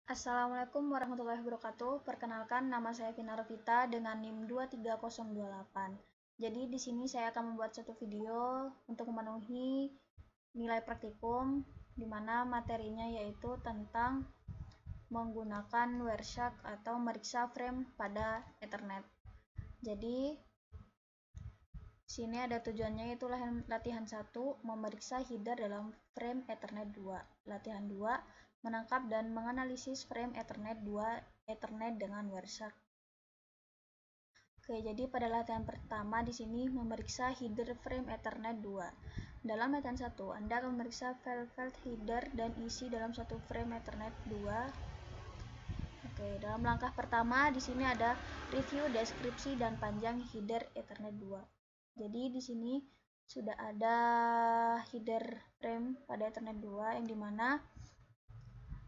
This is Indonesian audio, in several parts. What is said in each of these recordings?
Assalamualaikum warahmatullahi wabarakatuh. Perkenalkan, nama saya Vina Revita dengan NIM 23028. Jadi di sini saya akan membuat satu video untuk memenuhi nilai praktikum di mana materinya yaitu tentang menggunakan Wireshark atau meriksa frame pada Ethernet. Jadi sini ada tujuannya, yaitu latihan 1, memeriksa header dalam frame Ethernet 2. Latihan 2, menangkap dan menganalisis frame Ethernet 2 Ethernet dengan Wireshark. Oke, jadi pada latihan pertama di sini memeriksa header frame Ethernet 2. Dalam latihan 1, Anda akan memeriksa file-file header dan isi dalam satu frame Ethernet 2. Oke, dalam langkah pertama di sini ada review, deskripsi, dan panjang header Ethernet 2. Jadi di sini sudah ada header frame pada Ethernet 2 yang dimana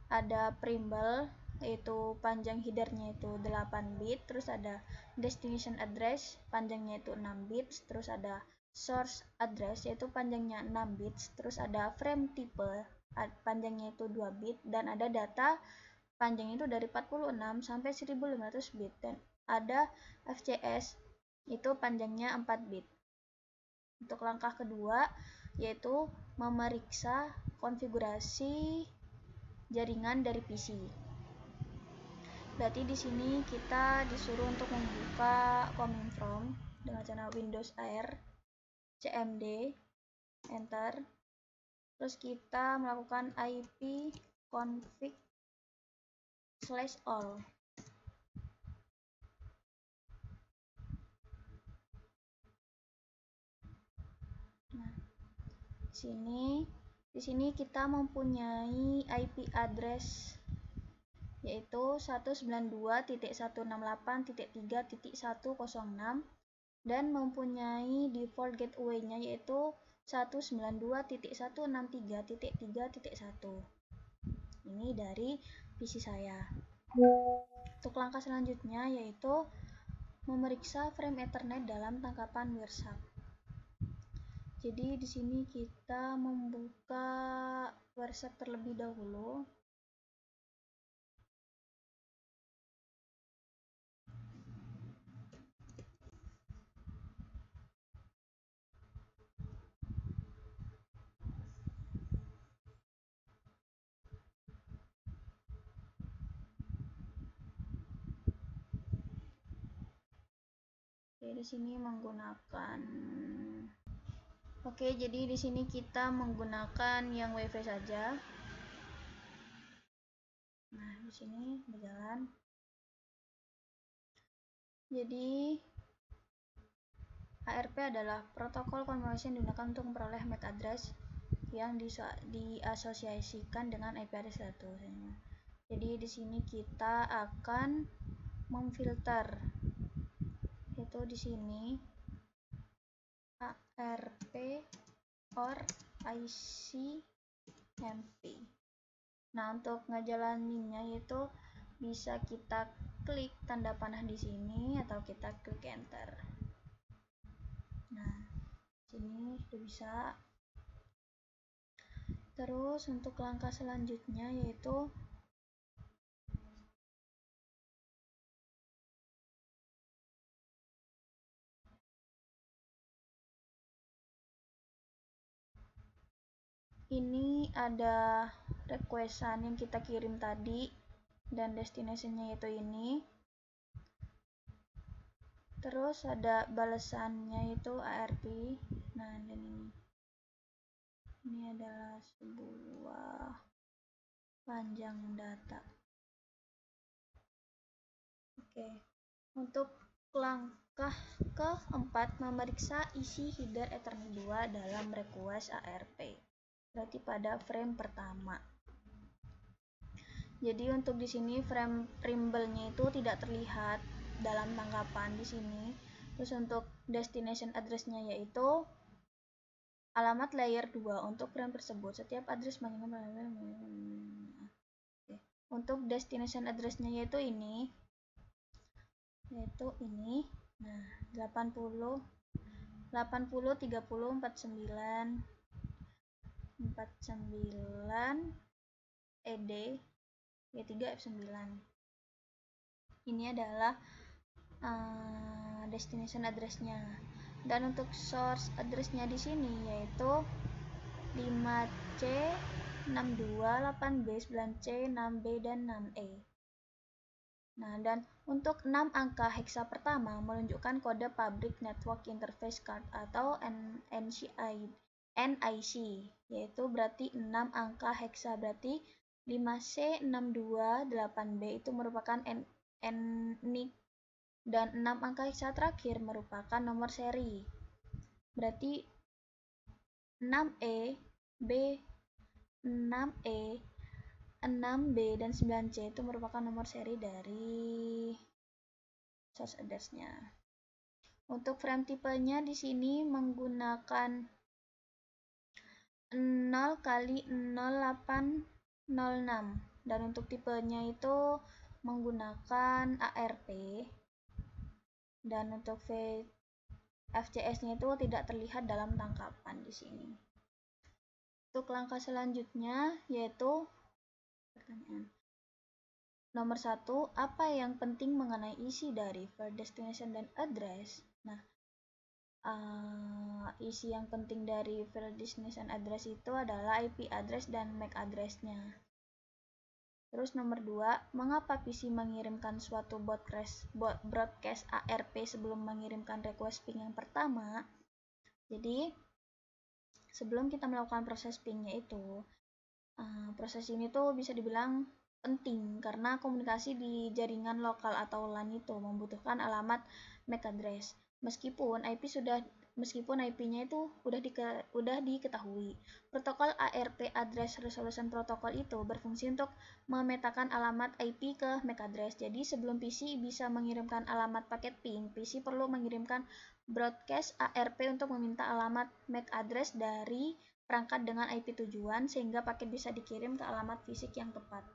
ada preamble, yaitu panjang headernya itu 8 bit, terus ada destination address, panjangnya itu 6 bit, terus ada source address, yaitu panjangnya 6 bit, terus ada frame type, panjangnya itu 2 bit, dan ada data panjangnya itu dari 46 sampai 1500 bit, dan ada FCS, itu panjangnya 4 bit. Untuk langkah kedua yaitu memeriksa konfigurasi jaringan dari PC. Berarti di sini kita disuruh untuk membuka command prompt dengan cara Windows R, CMD, enter. Terus kita melakukan IP config/all. Nah, di sini kita mempunyai IP address yaitu 192.168.3.106 dan mempunyai default gateway-nya yaitu 192.163.3.1. Ini dari PC saya. Untuk langkah selanjutnya yaitu memeriksa frame Ethernet dalam tangkapan Wireshark. Jadi di sini kita membuka Wireshark terlebih dahulu. Oke, di sini menggunakan jadi di sini kita menggunakan yang WiFi saja. Nah, di sini berjalan. Jadi ARP adalah protokol konfirmasi yang digunakan untuk memperoleh MAC address yang diasosiasikan dengan IP address satu. Jadi di sini kita akan memfilter, yaitu di sini ARP or ICMP. Nah, untuk ngejalaninnya yaitu bisa kita klik tanda panah di sini atau kita klik enter. Nah, sini sudah bisa. Terus untuk langkah selanjutnya yaitu ini ada requestan yang kita kirim tadi dan destination-nya yaitu ini. Terus ada balasannya yaitu ARP. Nah, dan ini adalah sebuah panjang data. Oke. Untuk langkah keempat, memeriksa isi header Ethernet 2 dalam request ARP. Berarti pada frame pertama. Jadi untuk di sini frame preamble-nya itu tidak terlihat dalam tangkapan di sini. Terus untuk destination address-nya yaitu alamat layer 2 untuk frame tersebut. Setiap address untuk destination address-nya yaitu ini. Nah, 80 30 49 ED Y3 F9. Ini adalah destination address-nya. Dan untuk source address-nya di sini yaitu 5C, 62, 8B, 9C, 6B, dan 6E. Nah, dan untuk 6 angka heksa pertama menunjukkan kode Public Network Interface Card atau NIC, yaitu berarti 6 angka heksa, berarti 5C, 62, 8B itu merupakan NIC, dan 6 angka heksa terakhir merupakan nomor seri. Berarti 6E, B, 6E, 6B, dan 9C itu merupakan nomor seri dari source address-nya. Untuk frame tipenya di sini menggunakan 0 kali 0806, dan untuk tipenya itu menggunakan ARP, dan untuk FCS-nya itu tidak terlihat dalam tangkapan di sini. Untuk langkah selanjutnya yaitu pertanyaan nomor 1, apa yang penting mengenai isi dari file destination dan address? Nah, isi yang penting dari file destination address itu adalah IP address dan MAC address-nya. Terus nomor 2, mengapa PC mengirimkan suatu broadcast ARP sebelum mengirimkan request ping yang pertama? Jadi, sebelum kita melakukan proses pingnya itu, proses ini tuh bisa dibilang penting karena komunikasi di jaringan lokal atau LAN itu membutuhkan alamat MAC address. Meskipun IP-nya itu udah diketahui. Protokol ARP Address Resolution Protocol itu berfungsi untuk memetakan alamat IP ke MAC address. Jadi sebelum PC bisa mengirimkan alamat paket ping, PC perlu mengirimkan broadcast ARP untuk meminta alamat MAC address dari perangkat dengan IP tujuan sehingga paket bisa dikirim ke alamat fisik yang tepat.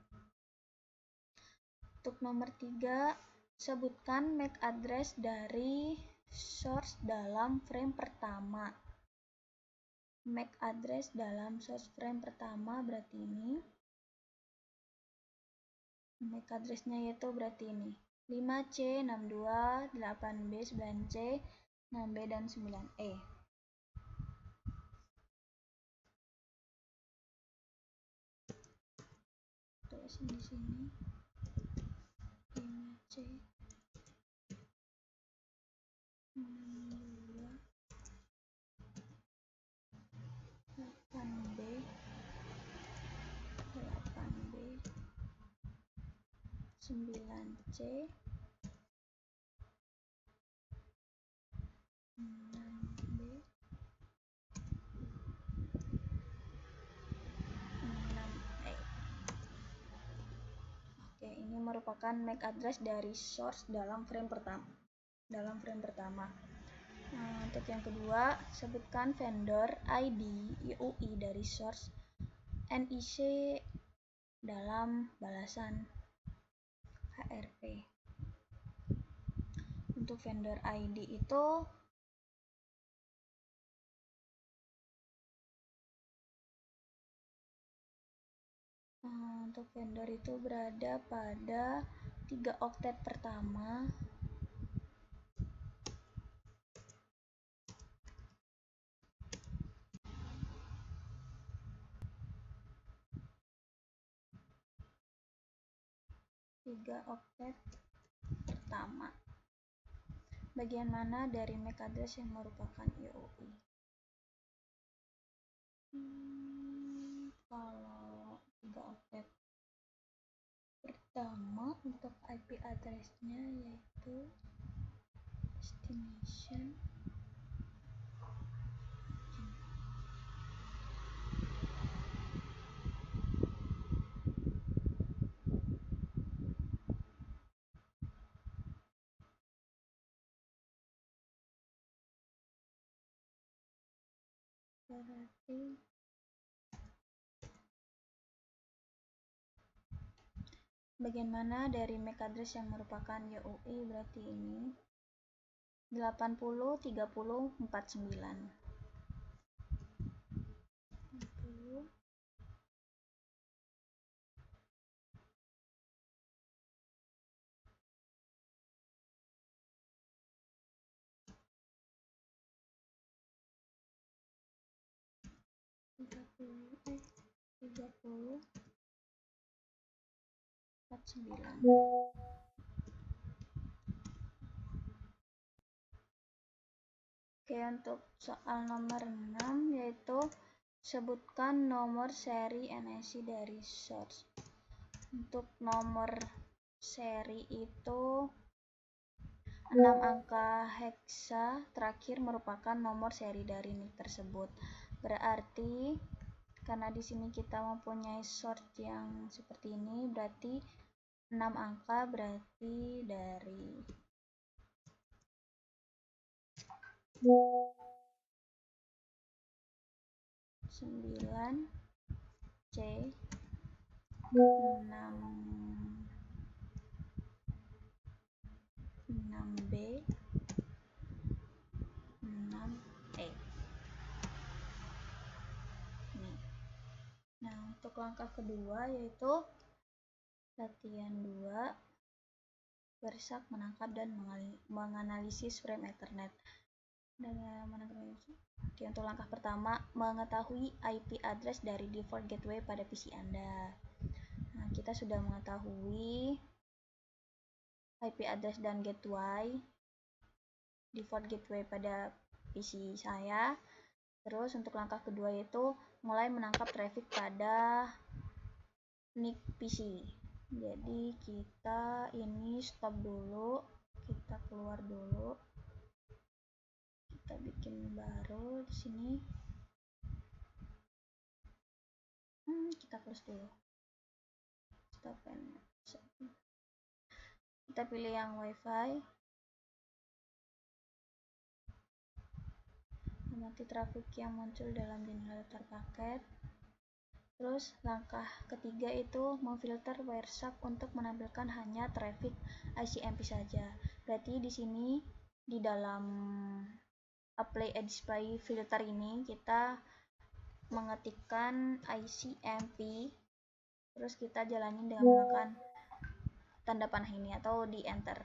Untuk nomor 3, sebutkan MAC address dari source dalam frame pertama. MAC address dalam source frame pertama berarti ini. MAC address-nya yaitu berarti ini. 5C, 62, 8B, 9C, 6B, dan 9E. Tulis di sini 5C, 62, 8B, 9C, 6B, 6E. Oke, ini merupakan MAC address dari source dalam frame pertama. Untuk yang kedua, sebutkan vendor ID UI dari source NIC dalam balasan HRP. Untuk vendor ID itu berada pada 3 oktet pertama, bagian mana dari MAC address yang merupakan IOI? Kalau 3 oktet pertama untuk IP address-nya yaitu destination berarti bagian mana dari MAC address yang merupakan YOI? Berarti ini 80 30 49. 80 30 49. Oke, untuk soal nomor 6 yaitu sebutkan nomor seri NIC dari source. Untuk nomor seri itu 6 angka heksa terakhir merupakan nomor seri dari NIC tersebut. Berarti karena di sini kita mempunyai source yang seperti ini, berarti 6 angka berarti dari 9 C 6 B 6 E. Nah, untuk langkah kedua yaitu latihan 2, Bersak menangkap dan menganalisis frame Ethernet. Oke, untuk langkah pertama, mengetahui IP address dari default gateway pada PC Anda. Nah, kita sudah mengetahui IP address dan gateway default gateway pada PC saya. Terus untuk langkah kedua yaitu mulai menangkap traffic pada NIC PC. Jadi kita ini stop dulu, kita keluar dulu, kita bikin baru di sini. Kita close dulu. Stop and kita pilih yang WiFi. Amati traffic yang muncul dalam jendela daftar paket. Terus langkah ketiga itu memfilter Wireshark untuk menampilkan hanya traffic ICMP saja. Berarti di sini di dalam apply a display filter ini kita mengetikkan ICMP, terus kita jalanin dengan menggunakan tanda panah ini atau di enter.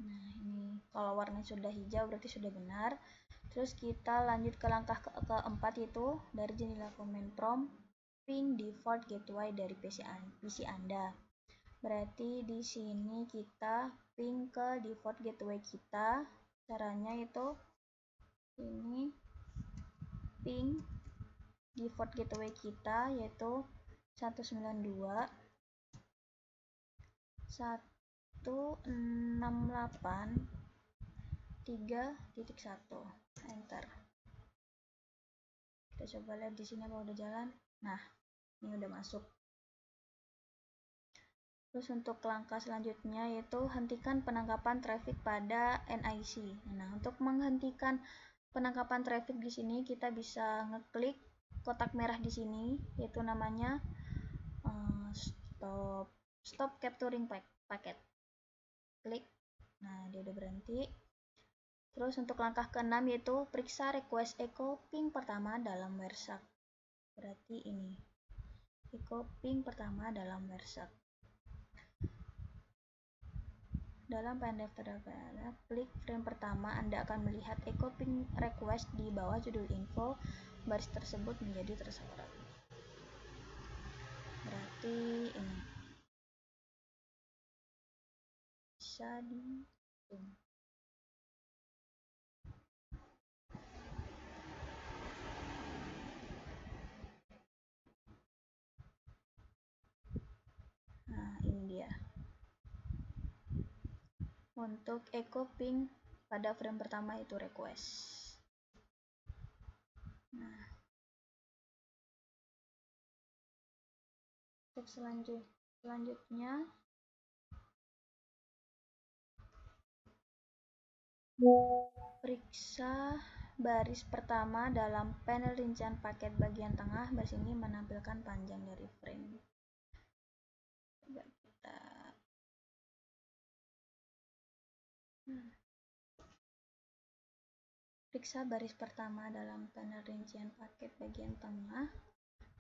Nah, ini kalau warnanya sudah hijau berarti sudah benar. Terus kita lanjut ke langkah keempat yaitu dari jendela command prompt ping default gateway dari PC Anda. Berarti di sini kita ping ke default gateway kita. Caranya itu ini ping default gateway kita yaitu 192.168.3.1. Enter. Kita coba lihat di sini apa udah jalan. Nah, ini udah masuk. Terus untuk langkah selanjutnya yaitu hentikan penangkapan traffic pada NIC. Nah, untuk menghentikan penangkapan traffic di sini kita bisa ngeklik kotak merah di sini yaitu namanya stop capturing packet. Klik. Nah, dia udah berhenti. Terus untuk langkah ke-6 yaitu periksa request echo ping pertama dalam Wireshark. Berarti ini echo ping pertama dalam Wireshark. Dalam panel daftar, klik frame pertama, Anda akan melihat echo ping request di bawah judul info. Baris tersebut menjadi tersorot. Berarti ini bisa di zoom. Nah, ini dia. Untuk echo ping pada frame pertama itu request. Nah, step selanjutnya periksa baris pertama dalam panel rincian paket bagian tengah. Baris ini menampilkan panjang dari frame. Coba kita periksa baris pertama dalam panel rincian paket bagian tengah.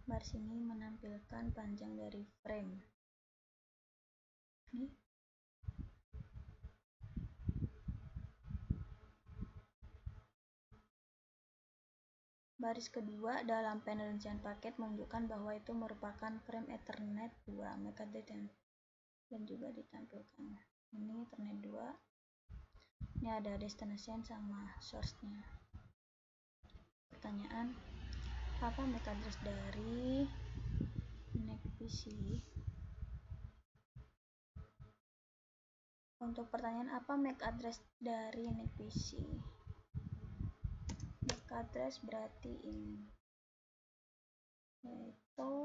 Baris ini menampilkan panjang dari frame. Nih. Baris kedua dalam panel rincian paket menunjukkan bahwa itu merupakan frame Ethernet 2 MAC address dan juga ditampilkan. Ini Ethernet 2. Ini ada destination sama source-nya. Pertanyaan, apa MAC address dari NIC PC? Untuk pertanyaan apa MAC address dari NIC PC? MAC address berarti ini, yaitu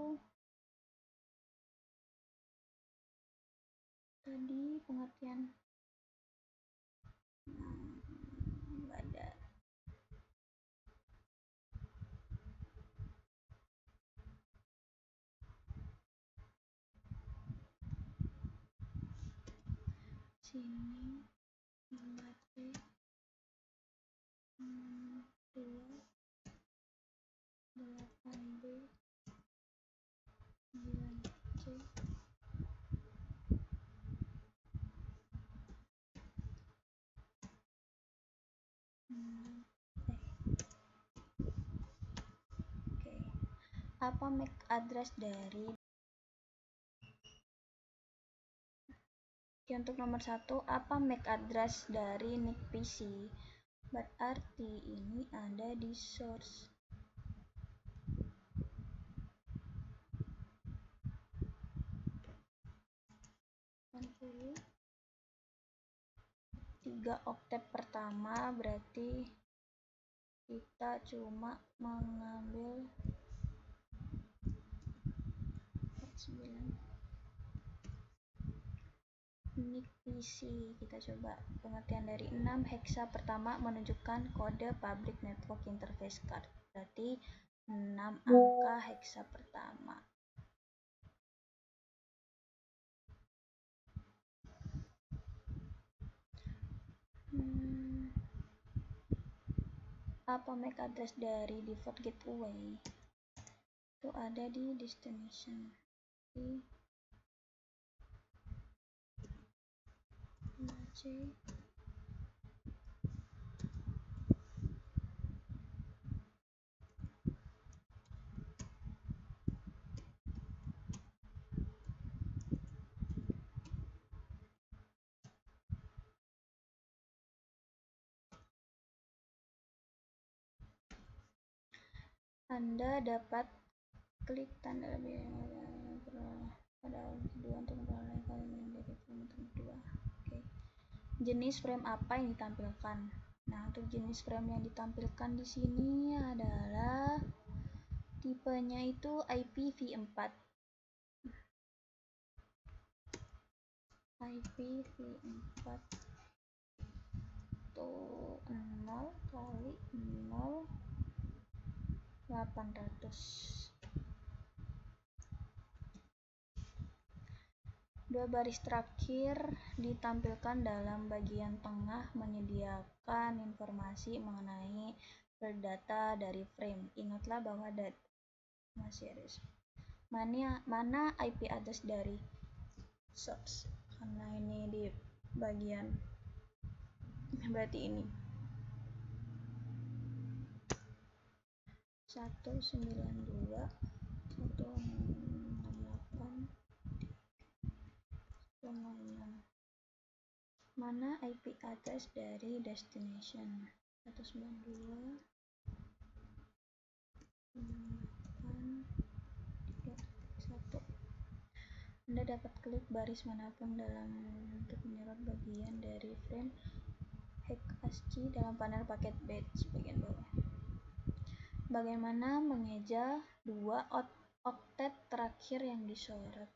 tadi pengertian ada sini 5C 2 8B 9C Oke. Apa MAC address dari untuk nomor 1, apa MAC address dari NIC PC? Berarti ini ada di source. Tiga oktet pertama berarti kita cuma mengambil 9 NIC PC. Kita coba pengertian dari 6 heksa pertama menunjukkan kode public network interface card, berarti 6 angka heksa pertama. Apa MAC address dari default gateway? Itu ada di destination. C Anda dapat klik tanda lebih pada kedua untuk memperoleh kalian dari frame kedua. Oke. Jenis frame apa yang ditampilkan? Nah, untuk jenis frame yang ditampilkan di sini adalah tipenya itu IPv4. IPv4 tuh 0 kali 0 800. Dua baris terakhir ditampilkan dalam bagian tengah menyediakan informasi mengenai data dari frame. Ingatlah bahwa masih ada mana IP address dari source, karena ini di bagian berarti ini 192 168 mana IP address dari destination 192 1. Anda dapat klik baris manapun dalam untuk menyorot bagian dari frame HEC-ASCII dalam panel paket batch bagian bawah. Bagaimana mengeja dua oktet terakhir yang disorot?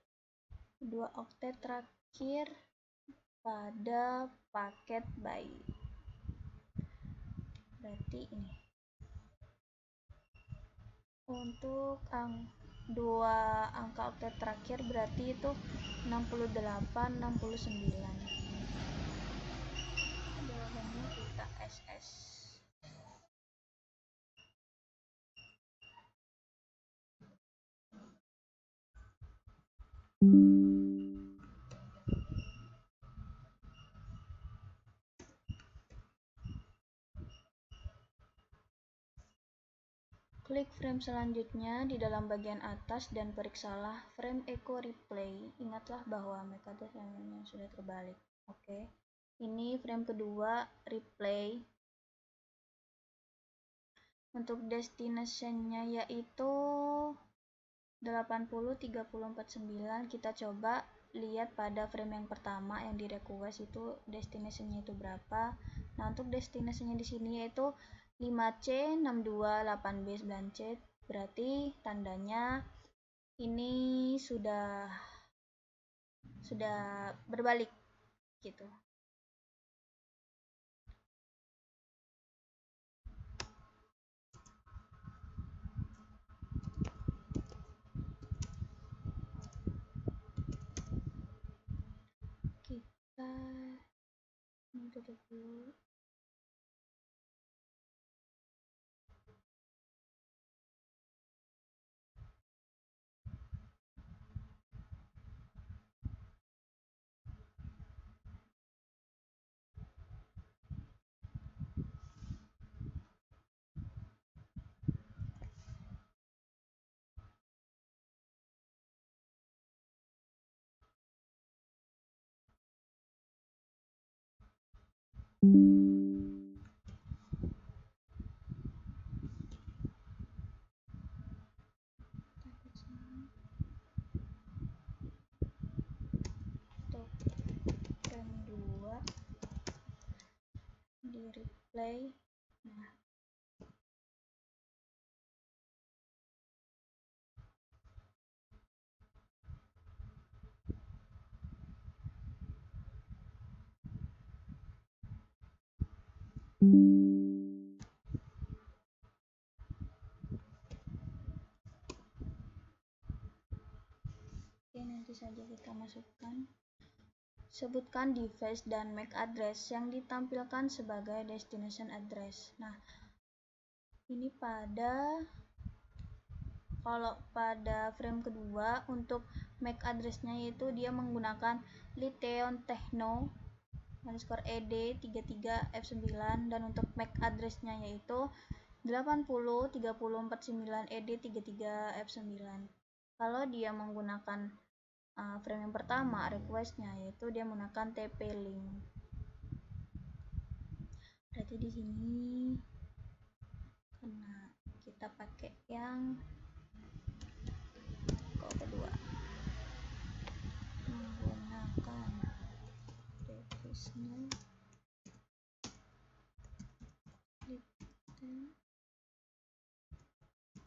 Dua oktet terakhir pada paket byte. Berarti ini. Untuk dua angka oktet terakhir berarti itu 68 69. Jawabannya kita SS. frame selanjutnya di dalam bagian atas dan periksalah frame echo replay. Ingatlah bahwa MAC address yang sudah terbalik. Oke. Ini frame kedua replay. Untuk destination-nya yaitu 803049. Kita coba lihat pada frame yang pertama yang di request itu destination-nya itu berapa. Nah, untuk destination-nya di sini yaitu 5C 628B 9C, berarti tandanya ini sudah berbalik gitu. Kita tutup dulu. Untuk frame 2 di replay. Nah, oke, nanti saja kita masukkan. Sebutkan device dan MAC address yang ditampilkan sebagai destination address. Nah, ini kalau pada frame kedua untuk MAC address-nya yaitu dia menggunakan Liteon Techno _ed 33f9, dan untuk MAC address-nya yaitu 803049 ed 33f9. Kalau dia menggunakan frame yang pertama request-nya yaitu dia menggunakan TP-Link. Berarti di sini karena kita pakai yang kedua menggunakan device-nya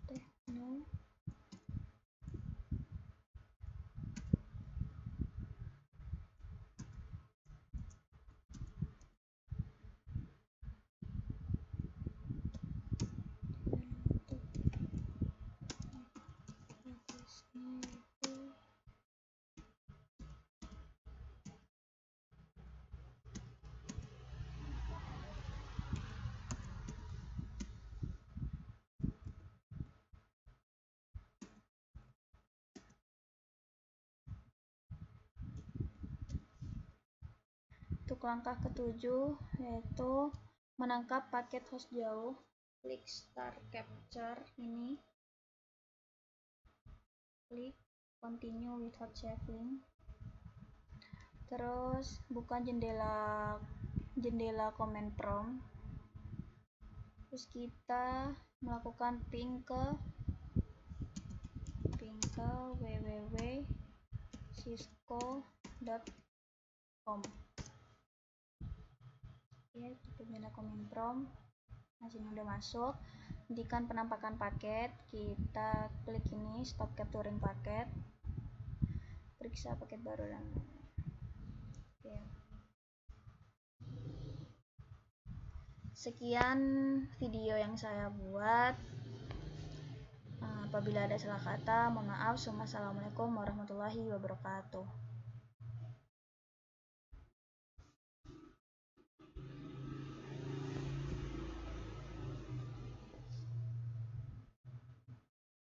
Techno Untuk langkah ketujuh yaitu menangkap paket host jauh. Klik start capture ini, klik continue without saving, terus buka jendela command prompt, terus kita melakukan ping ke www.cisco.com. Oke, tutup jendela command prompt. Nah, sini udah masuk. Hentikan penampakan paket. Kita klik ini stop capturing paket. Periksa paket baru dan oke. Sekian video yang saya buat. Apabila ada salah kata, mohon maaf. Wassalamualaikum warahmatullahi wabarakatuh.